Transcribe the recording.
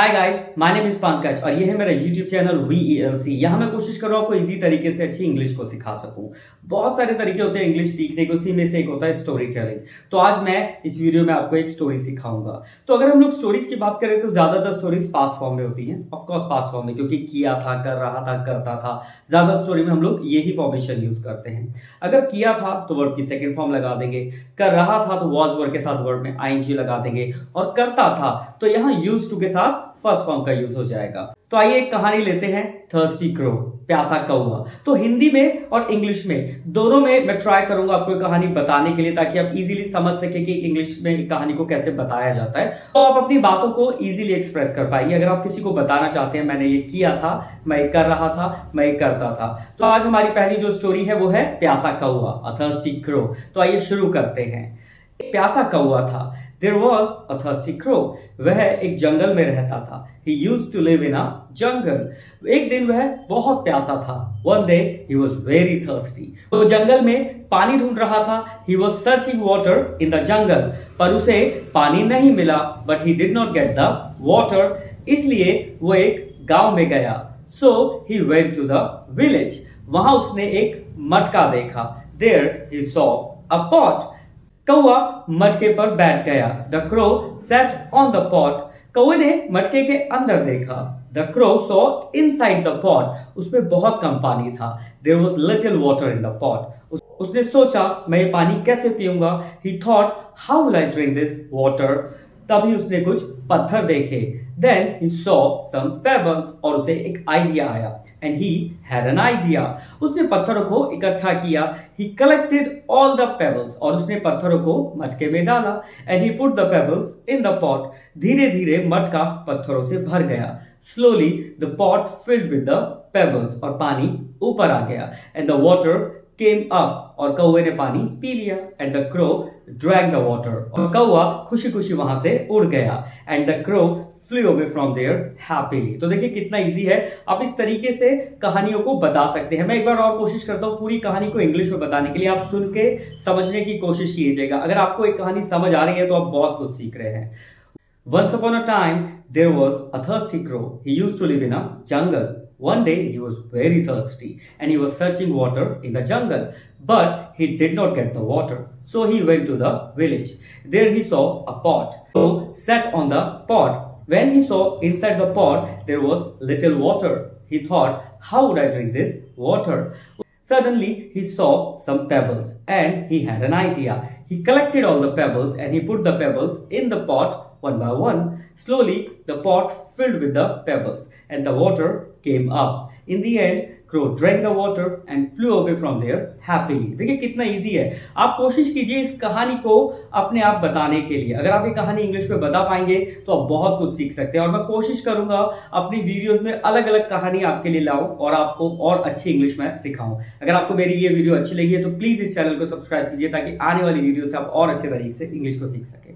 Hi guys, my name is Pankaj और ये है मेरा यूट्यूब चैनल VELC। यहाँ मैं कोशिश कर रहा हूँ आपको इजी तरीके से अच्छी इंग्लिश को सिखा सकूँ। बहुत सारे तरीके होते हैं इंग्लिश सीखने के, उसी में से एक होता है स्टोरी टेलिंग। तो आज मैं इस वीडियो में आपको एक स्टोरी सिखाऊंगा। तो अगर हम लोग स्टोरीज की बात करें तो ज्यादातर स्टोरीज पास्ट फॉर्म में होती हैं, ऑफकोर्स पास्ट फॉर्म में, क्योंकि किया था, कर रहा था, करता था। ज्यादा स्टोरी में हम लोग यही फॉर्मेशन यूज करते हैं। अगर किया था तो वर्ब की सेकेंड फॉर्म लगा देंगे, कर रहा था तो वॉज वर्ब के साथ वर्ब में ING लगा देंगे, और करता था तो यहाँ यूज टू के साथ फर्स्ट फॉर्म का यूज हो जाएगा। तो आइए एक कहानी लेते हैं, थर्स्टी क्रो, प्यासा कौवा। तो हिंदी में और इंग्लिश में दोनों में मैं ट्राई करूंगा आपको कहानी बताने के लिए, ताकि आप इजीली समझ सके कि इंग्लिश में कहानी को कैसे बताया जाता है, तो आप अपनी बातों को इजीली एक्सप्रेस कर पाएंगे। अगर आप किसी को बताना चाहते हैं मैंने ये किया था, मैं कर रहा था, मैं करता था। तो आज हमारी पहली जो स्टोरी है वो है प्यासा कौवा, अ थर्स्टी क्रो। तो आइए शुरू करते हैं। प्यासा कौवा था। There was a thirsty crow. वह एक जंगल में रहता था। He used to live in a jungle. एक दिन वह बहुत प्यासा था। One day he was very thirsty. वो जंगल में पानी ढूंढ रहा था। He was searching water in the jungle. पर उसे पानी नहीं मिला। But he did not get the water. इसलिए वो एक गांव में गया। So he went to the village. वहां उसने एक मटका देखा। There he saw a pot. कौवा मटके पर बैठ गया। The crow sat on the pot. कौवे ने मटके के अंदर देखा। The crow saw inside the pot. उसमें बहुत कम पानी था। There was little water in the pot. उसने सोचा मैं ये पानी कैसे पीऊंगा। He thought how will I drink this water. तभी उसने कुछ पत्थर देखे। Then he saw some pebbles. और उसे एक आइडिया आया। And he had an idea. उसने पत्थरों को इकट्ठा किया। He collected all the pebbles. और उसने पत्थरों को मटके में डाला। And he put the pebbles in the pot. धीरे धीरे मटका पत्थरों से भर गया। Slowly the pot filled with the pebbles. और पानी ऊपर आ गया। And the water came up. और कौवे ने पानी पी लिया। And the crow drank the water. और कौवा खुशी खुशी वहां से उड़ गया। And the crow flew away from there happily. तो देखिए कितना इजी है, आप इस तरीके से कहानियों को बता सकते हैं। मैं एक बार और कोशिश करता हूँ पूरी कहानी को इंग्लिश में बताने के लिए, आप सुन के समझने की कोशिश कीजिएगा। अगर आपको एक कहानी समझ आ रही है तो आप बहुत कुछ सीख रहे हैं। Once upon a time there was a thirsty crow. He used to live in a jungle. One day he was very thirsty and he was searching water in the jungle, but he did not get the water. So he went to the village. There he saw a pot. So sat on the pot. When he saw inside the pot there was little water. He thought, how would I drink this water? Suddenly he saw some pebbles and he had an idea. He collected all the pebbles and he put the pebbles in the pot one by one. Slowly the pot filled with the pebbles and the water came up. In the end, crow drank the water and flew away from there happily. देखिए कितना easy है। आप कोशिश कीजिए इस कहानी को अपने आप बताने के लिए। अगर आप ये कहानी इंग्लिश में बता पाएंगे तो आप बहुत कुछ सीख सकते हैं। और मैं कोशिश करूंगा अपनी वीडियोस में अलग अलग कहानी आपके लिए लाऊं और आपको और अच्छी इंग्लिश में सिखाऊं। अगर आपको मेरी ये वीडियो अच्छी लगी है तो प्लीज इस चैनल को सब्सक्राइब कीजिए, ताकि आने वाली वीडियो से आप और अच्छे तरीके से इंग्लिश को सीख सकें।